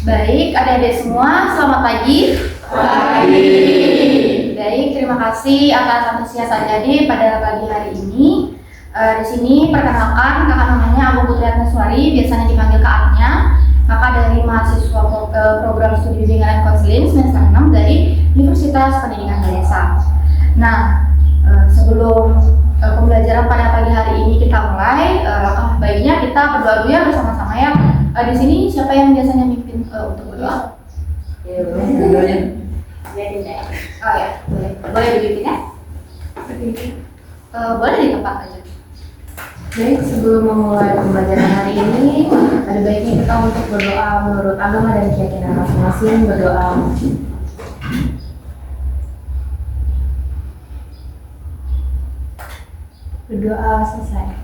Baik, adik-adik semua, selamat pagi. Pagi. Baik, terima kasih atas antusias adik-adik pada pagi hari ini. Di sini perkenalkan, kakak namanya Abu Putri Atnaswari, biasanya dipanggil Kak Atnya. Kakak dari mahasiswa program studi bimbingan dan konseling semester 6 dari Universitas Pendidikan Desa. Nah, sebelum pembelajaran pada pagi hari ini kita mulai, langkah baiknya kita berdoa dulu ya bersama-sama ya. Di sini siapa yang biasanya mimpin untuk berdoa? Oh ya, boleh dipimpin ya? Boleh di tempat aja. Baik, sebelum memulai pembelajaran hari ini, ada baiknya kita untuk berdoa menurut agama dan keyakinan masing-masing. Berdoa. Berdoa selesai.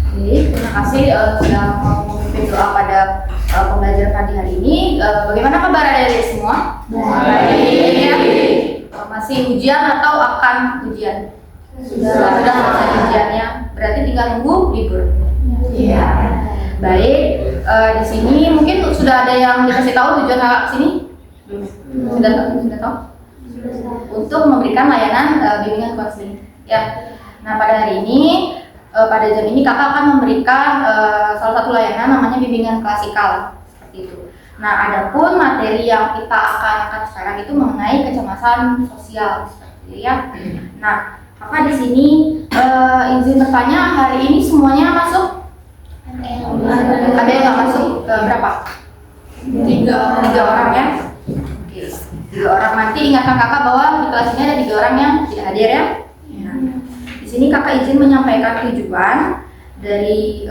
Baik, terima kasih sudah mau memimpin doa pada pembelajaran pagi hari ini. Bagaimana kabar adik-adik semua? Baik. Ya? Masih ujian atau akan ujian? Sudah selesai ujiannya. Berarti tinggal nunggu libur. Iya. Baik, di sini mungkin sudah ada yang dikasih tahu tujuan kakak kesini? Sudah tahu? Untuk memberikan layanan bimbingan konseling. Ya. Nah, pada hari ini, pada jam ini kakak akan memberikan salah satu layanan namanya bimbingan klasikal, seperti itu. Nah, adapun materi yang kita akan angkat sekarang itu mengenai kecemasan sosial, seperti itu ya. Nah, kakak di sini izin bertanya, hari ini semuanya masuk? Ada yang nggak masuk? Berapa? Tiga orang ya. Oke, 3 orang. Nanti ingatkan kakak bahwa di kelas ini ada 3 orang yang tidak hadir ya. Di sini kakak izin menyampaikan tujuan dari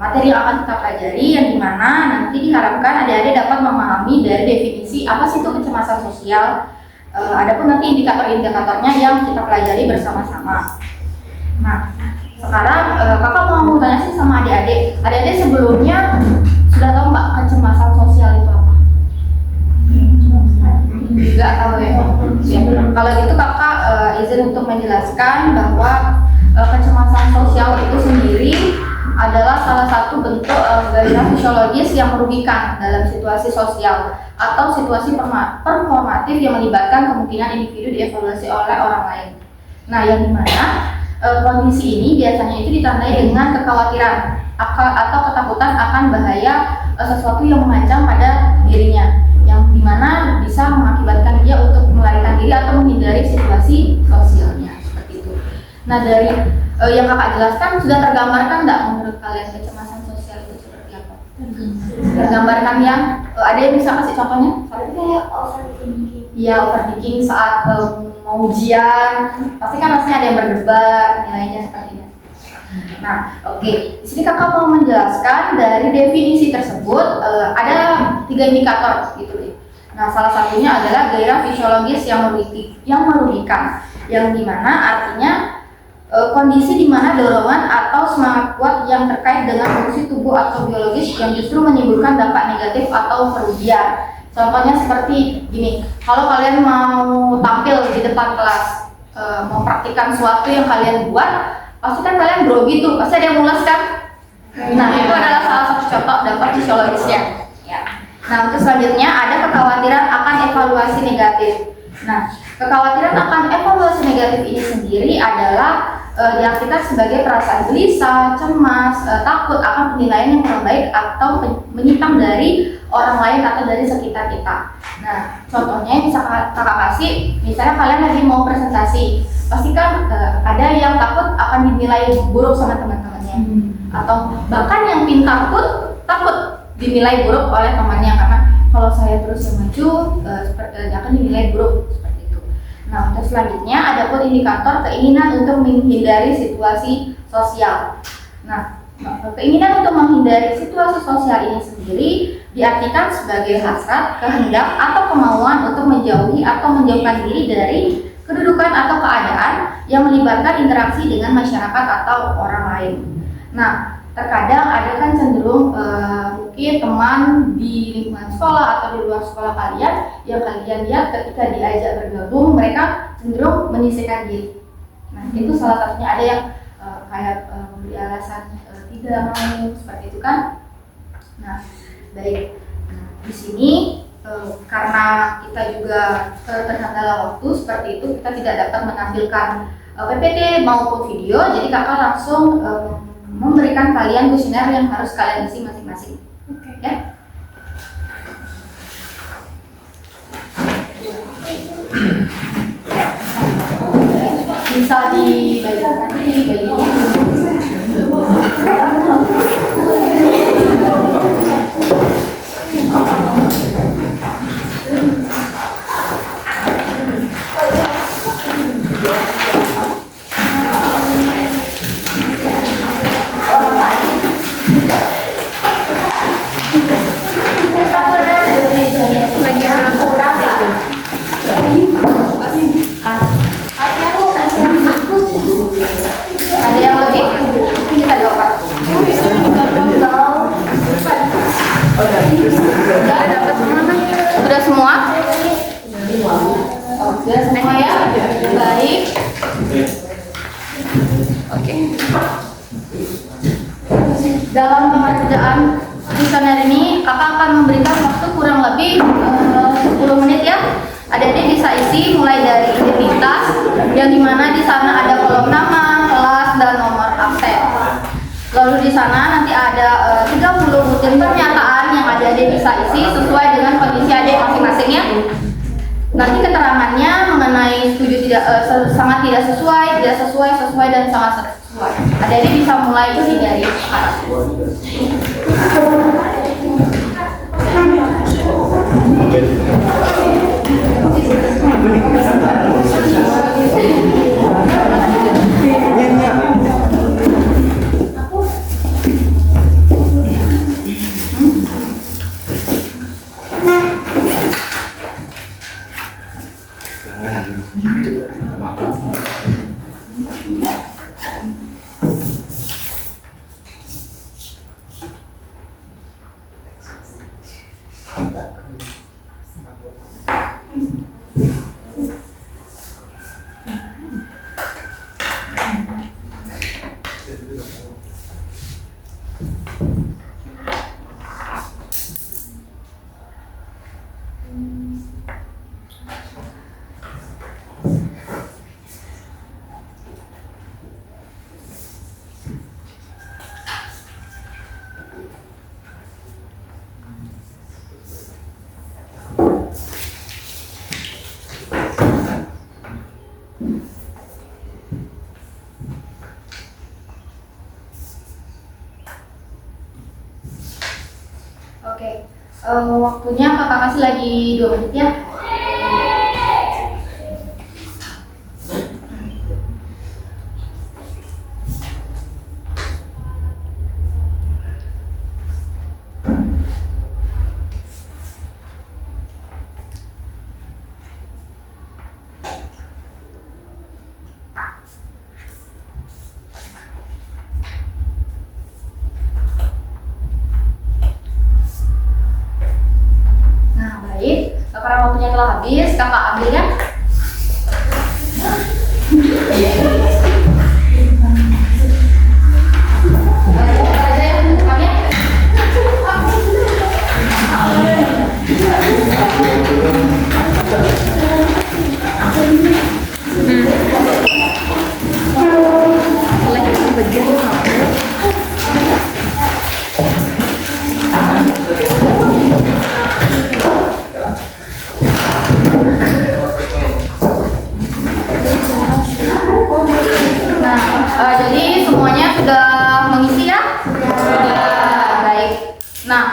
materi yang akan kita pelajari, yang dimana nanti diharapkan adik-adik dapat memahami dari definisi apa sih itu kecemasan sosial. Adapun nanti indikator-indikatornya yang kita pelajari bersama-sama. Nah, sekarang kakak mau tanya sih sama adik-adik. Adik-adik sebelumnya sudah tahu mbak kecemasan sosial itu apa? Enggak tahu ya. Kalau gitu kakak izin untuk menjelaskan bahwa kecemasan sosial itu sendiri adalah salah satu bentuk gairah fisiologis yang merugikan dalam situasi sosial atau situasi performatif yang melibatkan kemungkinan individu dievaluasi oleh orang lain. Nah, yang dimana kondisi ini biasanya itu ditandai dengan kekhawatiran atau ketakutan akan bahaya sesuatu yang mengancam pada dirinya, yang dimana bisa mengakibatkan dia untuk melarikan diri atau menghindari situasi sosialnya, seperti itu. Nah, dari yang kakak jelaskan sudah tergambarkan nggak menurut kalian kecemasan sosial itu seperti apa? Tergambarkan ya? Ada yang bisa kasih contohnya? Kayak overthinking. Iya, overthinking saat mau ujian, pasti kan rasanya ada yang berdebar nilainya seperti itu. Nah, oke. Di sini kakak mau menjelaskan dari definisi tersebut ada 3 indikator gitu deh. Nah, salah satunya adalah gairah fisiologis yang merugikan, yang dimana artinya kondisi di mana dorongan atau semangat kuat yang terkait dengan fungsi tubuh atau biologis yang justru menimbulkan dampak negatif atau kerugian. Contohnya seperti gini, kalau kalian mau tampil di depan kelas, mau praktikkan sesuatu yang kalian buat, pasti kan kalian grogi tuh, pasti ada yang mules kan? Nah, itu adalah salah satu contoh dampak fisiologisnya. Ya. Nah, untuk selanjutnya ada kekhawatiran akan evaluasi negatif. Nah, kekhawatiran akan evaluasi negatif ini sendiri adalah diartikan sebagai perasaan gelisah, cemas, takut akan penilaian yang kurang baik atau menyimpang dari orang lain atau dari sekitar kita. Nah, contohnya yang bisa kakak kasih, misalnya kalian lagi mau presentasi, pasti kan ada yang takut akan dinilai buruk sama teman-temannya, atau bahkan yang pintar pun takut dinilai buruk oleh temannya karena kalau saya terus maju akan dinilai buruk. Nah, untuk selanjutnya ada pun indikator keinginan untuk menghindari situasi sosial. Nah, keinginan untuk menghindari situasi sosial ini sendiri diartikan sebagai hasrat, kehendak, atau kemauan untuk menjauhi atau menjauhkan diri dari kedudukan atau keadaan yang melibatkan interaksi dengan masyarakat atau orang lain. Nah, terkadang ada kan cenderung mungkin teman di lingkungan sekolah atau di luar sekolah kalian yang kalian lihat ketika diajak bergabung mereka cenderung menyisihkan diri. Nah, itu salah satunya. Ada yang kayak memberi alasan tidak mau seperti itu kan. Nah, baik. di sini karena kita juga terkendala waktu seperti itu, kita tidak dapat menampilkan PPT maupun video, jadi kakak langsung memberikan kalian kuesioner yang harus kalian isi masing-masing. Ya. Bisa dibagikan di ada yang lebih? Kita jawab. Sudah semua? Oh, sudah semua ya? Baik. Oke. Dalam pengerjaan kuesioner ini, kakak akan memberikan waktu kurang lebih 10 menit ya. Adik-adik bisa isi mulai dari identitas, yang dimana di sana ada kolom nama, kelas, dan nomor absen. Lalu di sana nanti ada 30 butir pernyataan yang adik-adik bisa isi sesuai dengan kondisi adik masing-masing ya. Nanti keterangannya mengenai setuju tidak, sangat tidak sesuai, sesuai, dan sangat sesuai. Adik-adik bisa mulai isi dari sekarang. Oke, waktunya kakak kasih lagi 2 menit ya. Karena waktunya telah habis, kakak ambil ya. Jadi semuanya sudah mengisi ya? Sudah. Baik. Nah,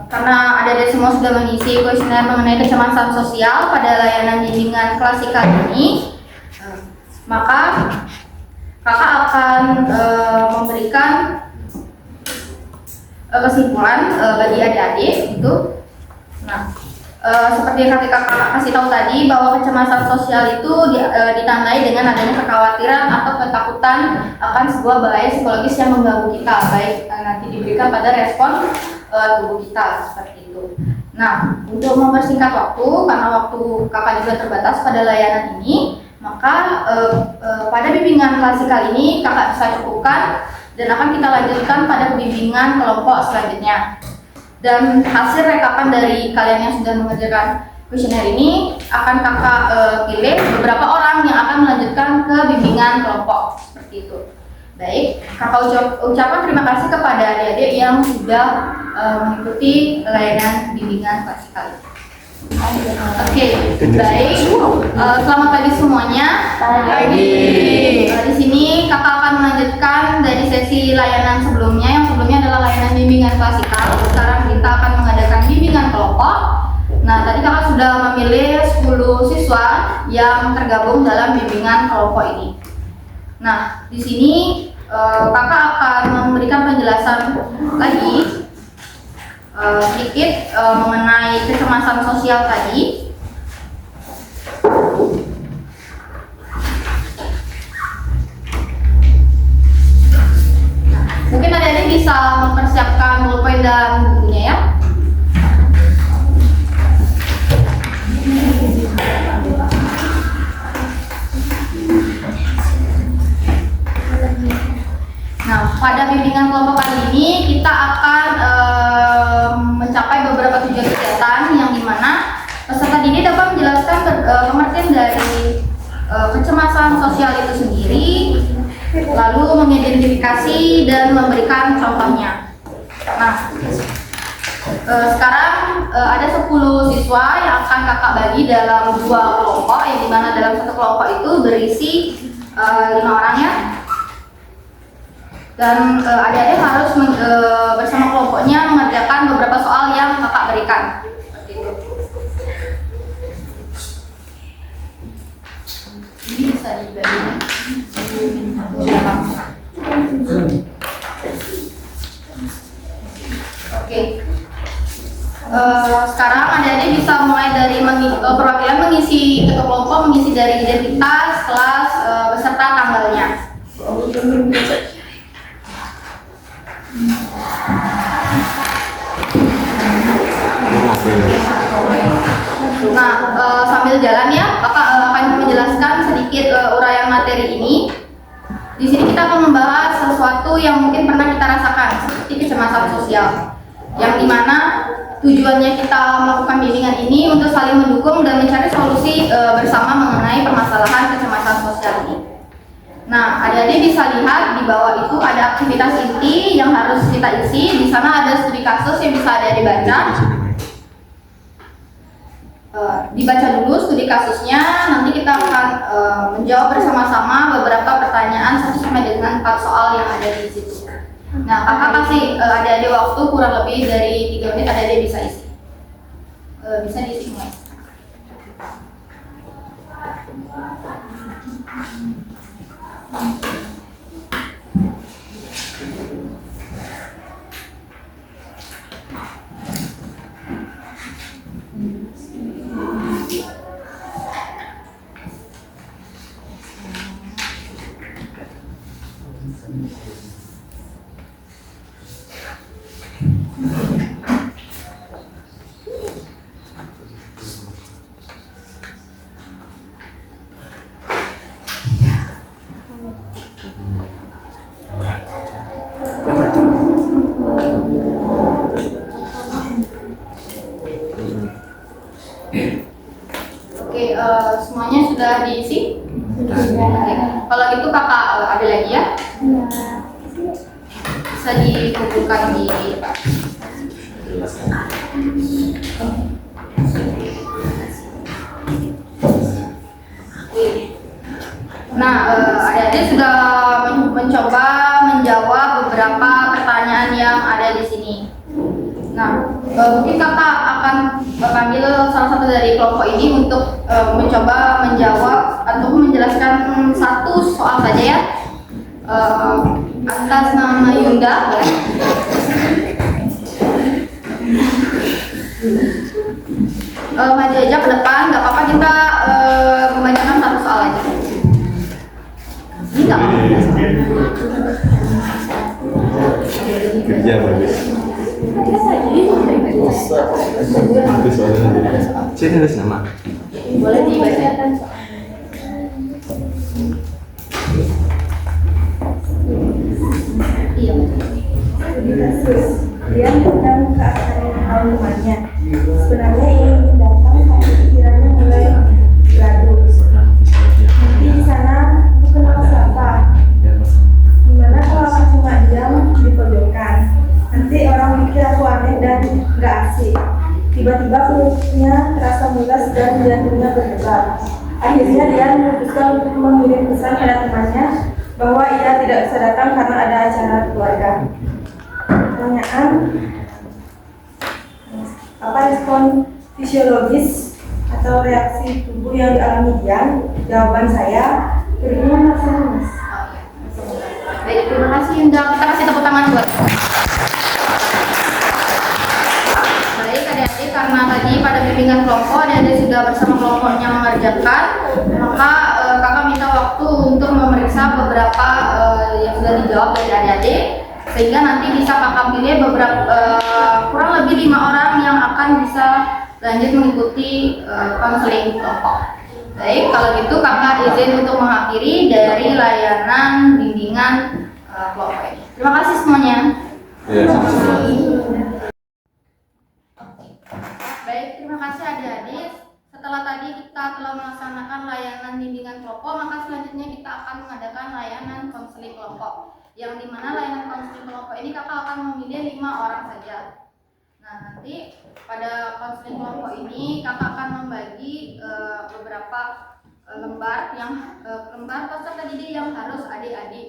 karena adik-adik semua sudah mengisi kuesioner mengenai kecemasan sosial pada layanan bimbingan klasikal ini, maka kakak akan memberikan kesimpulan bagi adik-adik itu. Nah, seperti yang kakak kasih tahu tadi, bahwa kecemasan sosial itu ditandai dengan adanya kekhawatiran atau ketakutan akan sebuah bahaya psikologis yang mengganggu kita, baik nanti diberikan pada respon tubuh kita seperti itu. Nah, untuk mempersingkat waktu, karena waktu kakak juga terbatas pada layanan ini, maka pada bimbingan klasikal ini kakak bisa cukupkan dan akan kita lanjutkan pada bimbingan kelompok selanjutnya. Dan hasil rekapan dari kalian yang sudah mengerjakan kuesioner ini akan kakak pilih beberapa orang yang akan melanjutkan ke bimbingan kelompok seperti itu. Baik, kakak ucapkan terima kasih kepada adik-adik yang sudah mengikuti layanan bimbingan kelas kali. Oke, baik. Selamat pagi semuanya. Di sini kakak akan melanjutkan dari sesi layanan sebelumnya. Yang sebelumnya adalah layanan bimbingan klasikal. Sekarang kita akan mengadakan bimbingan kelompok. Nah, tadi kakak sudah memilih 10 siswa yang tergabung dalam bimbingan kelompok ini. Nah, di sini kakak akan memberikan penjelasan lagi sedikit mengenai kecemasan sosial tadi. Nah, mungkin adik-adik bisa mempersiapkan pulpen dan bukunya ya. Nah, pada bimbingan kelompok kali ini kita akan mencapai beberapa tujuan kegiatan yang dimana peserta didik dapat menjelaskan pengertian dari kecemasan sosial itu sendiri, lalu mengidentifikasi dan memberikan contohnya. Nah, sekarang ada 10 siswa yang akan kakak bagi dalam 2 kelompok, yang dimana dalam satu kelompok itu berisi 5 orang ya. Dan adik-adik harus bersama kelompoknya mengerjakan beberapa soal yang kakak berikan. Seperti itu. Ini bisa dibagi. Oke. Sekarang adik-adik bisa mulai dari perwakilan mengisi ketua kelompok, mengisi dari identitas, kelas, beserta tanggalnya. Nah, sambil jalan ya, kakak akan menjelaskan sedikit uraian materi ini. Di sini kita akan membahas sesuatu yang mungkin pernah kita rasakan, seperti kecemasan sosial, yang dimana tujuannya kita melakukan bimbingan ini untuk saling mendukung dan mencari solusi bersama mengenai permasalahan kecemasan sosial ini. Nah, adik-adik bisa lihat di bawah itu ada aktivitas inti yang harus kita isi. Di sana ada studi kasus yang bisa adik-adik baca. Dibaca dulu studi kasusnya. Nanti kita akan menjawab bersama-sama beberapa pertanyaan 1 sampai dengan 4 soal yang ada di situ. Nah, kakak kasih adik-adik waktu kurang lebih dari 3 menit. Adik-adik bisa isi. Bisa diisi mulai. Oke, semuanya sudah diisi? Oke. Kalau gitu kakak ada lagi ya? Bisa dikumpulkan di Nah, adik-adik sudah mencoba menjawab beberapa pertanyaan yang ada di sini. Nah, mungkin kakak akan panggil salah satu dari kelompok ini untuk mencoba menjawab atau menjelaskan satu soal saja ya. Atas nama Yunda, boleh? Maju aja ke depan, nggak apa-apa kita membacakan satu soal aja. Ini nggak apa-apa. Kerja bagus. Sini ada nama. Boleh dibacakan. Iya. Dia tentang keakraban teman-temannya. Sebenarnya ingin datang tapi pikirannya mulai gaduh. Nanti di sana aku kenal siapa? Gimana kalau aku cuma diam di pojokan? Nanti orang mikir aku aneh dan gak asik. Tiba-tiba perutnya terasa mulas dan jantungnya berdebar. Akhirnya dia memutuskan untuk mengirim pesan pada temannya bahwa ia tidak bisa datang karena ada acara keluarga. Pertanyaan, apa respon fisiologis atau reaksi tubuh yang dialami dia? Jawaban saya, perutnya merasa lemas. Baik, terima kasih Yunda. Kita kasih tepuk tangan buat. Baik adik-adik, karena tadi pada bimbingan kelompok adik-adik sudah bersama kelompoknya mengerjakan, maka kakak minta waktu untuk memeriksa beberapa yang sudah dijawab dari adik-adik, sehingga nanti bisa kakak pilih beberapa kurang lebih 5 orang yang akan bisa lanjut mengikuti konseling kelompok. Baik, kalau gitu kakak izin untuk mengakhiri dari layanan bimbingan kelompok ini. Terima kasih semuanya. Ya, sama-sama. Baik, terima kasih adik-adik. Setelah tadi kita telah melaksanakan layanan bimbingan kelompok, maka selanjutnya kita akan mengadakan layanan konseling kelompok. Yang dimana layanan konseling kelompok ini kakak akan memilih 5 orang saja. Nah, nanti pada konseling kelompok ini kakak akan membagi beberapa lembar peserta didik yang harus adik-adik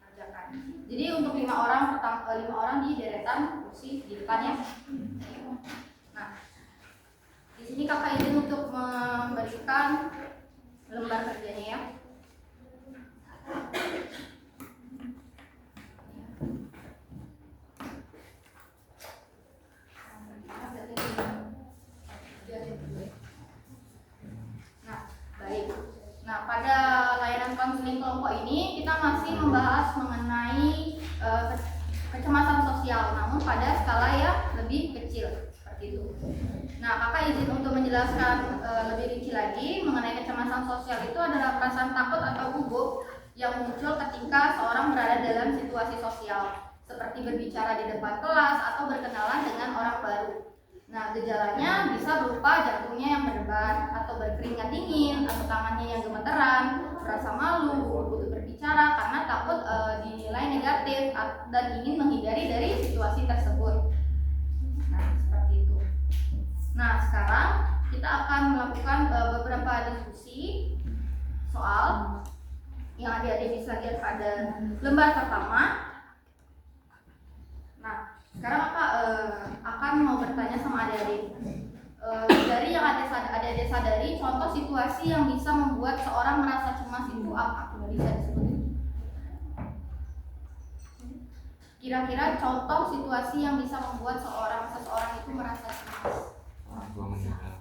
kerjakan. Jadi untuk 5 orang 5 orang di deretan kursi di depan ya. Nah, di sini kakak izin untuk memberikan lembar kerjanya ya. Nah, pada layanan konseling kelompok ini kita masih membahas mengenai kecemasan sosial, namun pada skala yang lebih kecil seperti itu. Nah, kakak izin untuk menjelaskan lebih rinci lagi mengenai kecemasan sosial itu adalah perasaan takut atau gugup yang muncul ketika seorang berada dalam situasi sosial, seperti berbicara di depan kelas atau berkenalan dengan orang baru. Nah, gejalanya bisa berupa jantungnya yang berdebar, atau berkeringat dingin, atau tangannya yang gemeteran, merasa malu untuk berbicara karena takut dinilai negatif dan ingin menghindari dari situasi tersebut. Nah, seperti itu. Nah, sekarang kita akan melakukan beberapa diskusi soal yang adik-adik bisa lihat pada lembar pertama. Nah, sekarang kakak akan mau bertanya sama adik-adik. Dari yang adik-adik sadari, contoh situasi yang bisa membuat seorang merasa cemas itu apa? Bisa disebut? Kira-kira contoh situasi yang bisa membuat seseorang itu merasa cemas. Orang tua meninggal.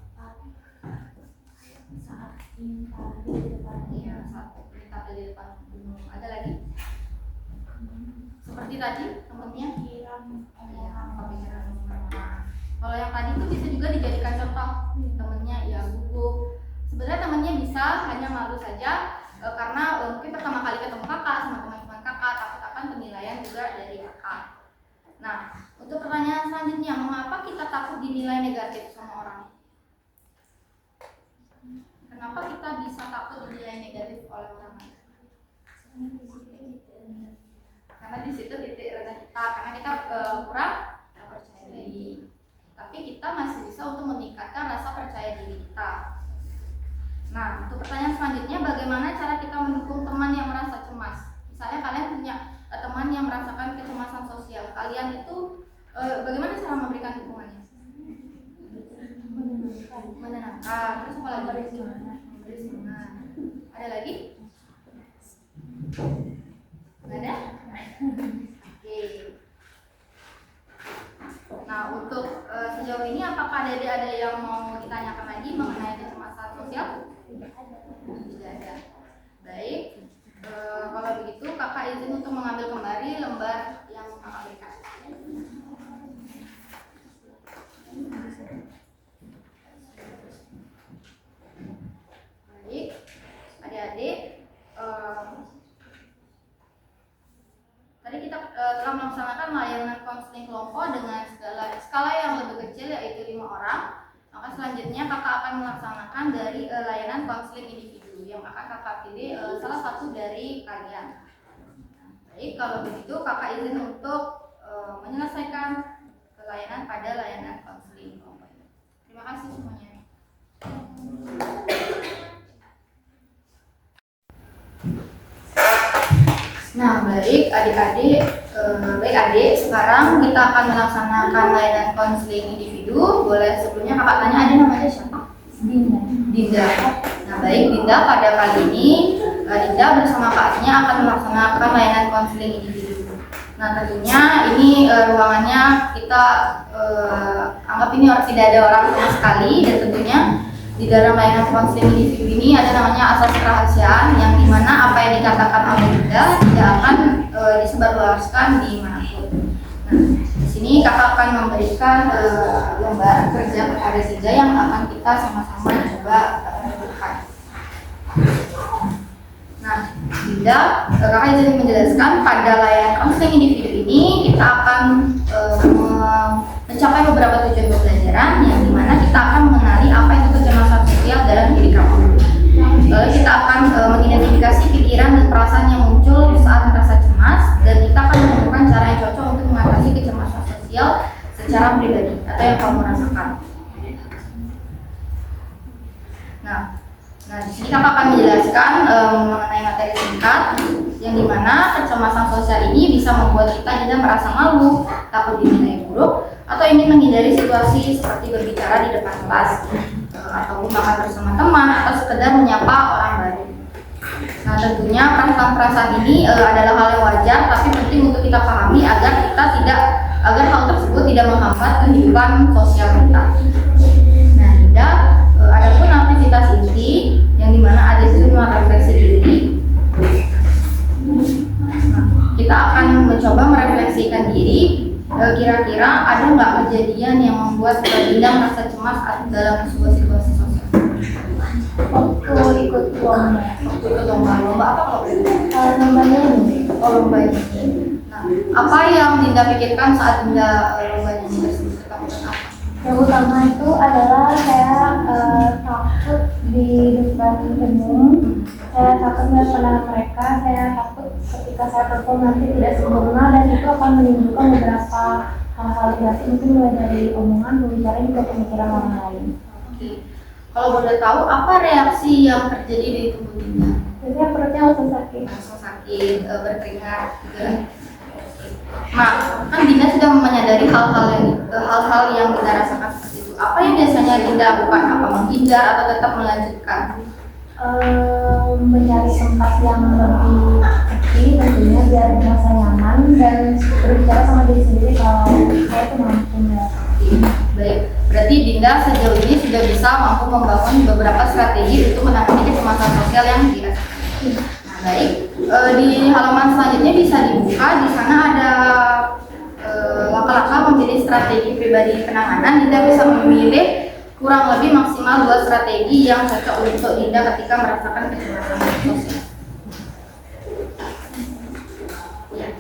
Saat minta di depan. Iya, saat minta di depan. Ada lagi? Seperti tadi temennya. Kalau yang tadi itu bisa juga dijadikan contoh, temennya ya gugup. Sebenarnya temennya bisa hanya malu saja karena mungkin pertama kali ketemu kakak sama teman-teman kakak, takut akan penilaian juga dari kakak. Nah, untuk pertanyaan selanjutnya, mengapa kita takut dinilai negatif sama orang? Kenapa kita bisa takut dinilai negatif oleh orang lain? Karena di situ titik rendah kita, karena kita kurang percaya diri. Tapi kita masih bisa untuk meningkatkan rasa percaya diri kita. Nah, untuk pertanyaan selanjutnya, bagaimana cara kita mendukung teman yang merasa cemas? Misalnya kalian punya teman yang merasakan kecemasan sosial, kalian itu bagaimana cara memberikan dukungannya? Menenangkan. Terus apa lagi? Memberi semangat. Ada lagi? Nggak ada? Oke. Nah, untuk sejauh ini apakah ada yang mau ditanyakan lagi mengenai kecemasan sosial? Tidak ada. Baik. Kalau begitu kakak izin untuk mengambil kembali lembar yang kakak berikan. Baik, adik-adik. tadi kita telah melaksanakan layanan konseling kelompok dengan skala yang lebih kecil yaitu 5 orang. Maka selanjutnya kakak akan melaksanakan dari layanan konseling individu yang akan kakak pilih salah satu dari kalian. Baik, kalau begitu kakak izin untuk menyelesaikan layanan pada layanan konseling kelompok ini. Terima kasih semuanya. Nah, baik adik-adik, sekarang kita akan melaksanakan layanan konseling individu. Boleh sebelumnya kakak tanya, ada namanya siapa? Dinda. Nah, baik Dinda, pada kali ini Dinda bersama kakaknya akan melaksanakan layanan konseling individu. Nah, tentunya ini ruangannya kita anggap ini tidak ada orang sama sekali, dan tentunya di dalam layanan konseling individu ini ada namanya asas kerahasiaan, yang dimana apa yang dikatakan oleh Dinda tidak akan disebarluaskan di manapun. Nah, di sini kakak akan memberikan lembar kerja kepada Dinda yang akan kita sama-sama coba lakukan. Nah, Dinda, kakak izin menjelaskan pada layanan konseling individu ini kita akan mencapai beberapa tujuan pembelajaran, yang dimana kita akan mengenali apa itu kecemasan sosial dalam diri kamu. Lalu kita akan mengidentifikasi pikiran dan perasaan yang muncul saat merasa cemas, dan kita akan menemukan cara yang cocok untuk mengatasi kecemasan sosial secara pribadi atau yang kamu rasakan. Nah, di sini kakak akan menjelaskan mengenai materi singkat, yang dimana kecemasan sosial ini bisa membuat kita tidak merasa malu, takut dinilai buruk, atau ingin menghindari situasi seperti berbicara di depan kelas, ataupun makan bersama teman, atau sekedar menyapa orang baru. Nah, tentunya perasaan-perasaan ini adalah hal yang wajar, tapi penting untuk kita pahami agar hal tersebut tidak menghambat kehidupan sosial kita. Nah, Dinda, adapun aktivitas inti yang dimana ada semua refleksi diri. Nah, kita akan mencoba merefleksikan diri. Kira-kira ada nggak kejadian yang membuat Dinda merasa cemas dalam sebuah situasi sosial? Waktu ikut lomba. Lomba apa kalau boleh? Lombanya ini. Oh, lomba ini. Nah, apa yang Dinda pikirkan saat Dinda lomba ini tersebut? Ketakutan apa? Yang utama itu adalah saya takut di depan umum. Saya takut melihat pandangan mereka. Saya takut ketika saya perform nanti tidak sempurna, dan itu akan menimbulkan beberapa hal-hal negatif, mungkin mulai dari omongan, pembicaraan, juga pemikiran orang lain. Oke. Kalau boleh tahu, apa reaksi yang terjadi di tubuh Dinda? Biasanya perutnya langsung sakit. Langsung sakit, berkeringat, gitu kan? Nah, kan Dinda sudah menyadari hal-hal yang Dinda rasakan seperti itu. Apa yang biasanya Dinda lakukan? Apa menghindar atau tetap melanjutkan? Mencari tempat yang lebih sepi tentunya biar merasa nyaman, dan berbicara sama diri sendiri kalau saya itu mampu melewati. Baik, berarti Dinda sejauh ini sudah bisa mampu membangun beberapa strategi untuk menangani kecemasan sosial yang dirasakan. Nah, baik, di halaman selanjutnya bisa dibuka. Di sana ada langkah-langkah memilih strategi pribadi penanganan. Dinda bisa memilih kurang lebih maksimal 2 strategi yang cocok untuk Dinda ketika merasakan kecemasan sosial. Ya.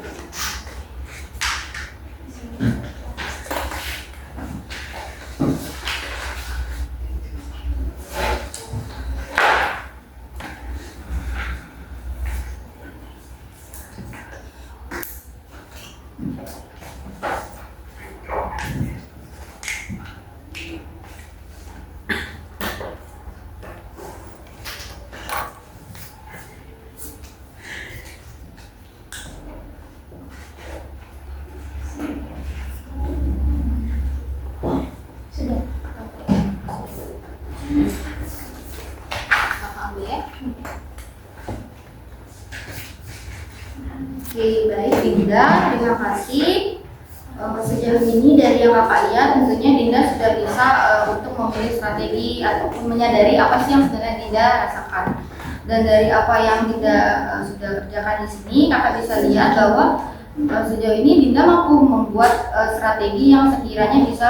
Oke, baik Dinda, terima kasih. Sejauh ini dari yang kakak lihat, tentunya Dinda sudah bisa untuk memilih strategi ataupun menyadari apa sih yang sebenarnya Dinda rasakan. Dan dari apa yang Dinda sudah kerjakan di sini, kakak bisa lihat bahwa sejauh ini Dinda mampu membuat strategi yang sekiranya bisa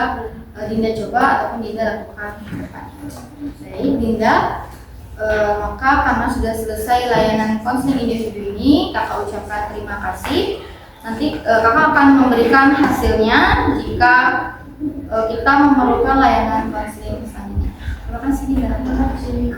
Dinda coba ataupun Dinda lakukan ke depannya. Baik Dinda, maka karena sudah selesai layanan konseling individu ini, kakak ucapkan terima kasih. Nanti kakak akan memberikan hasilnya jika kita memerlukan layanan konseling selanjutnya. Terima kasih.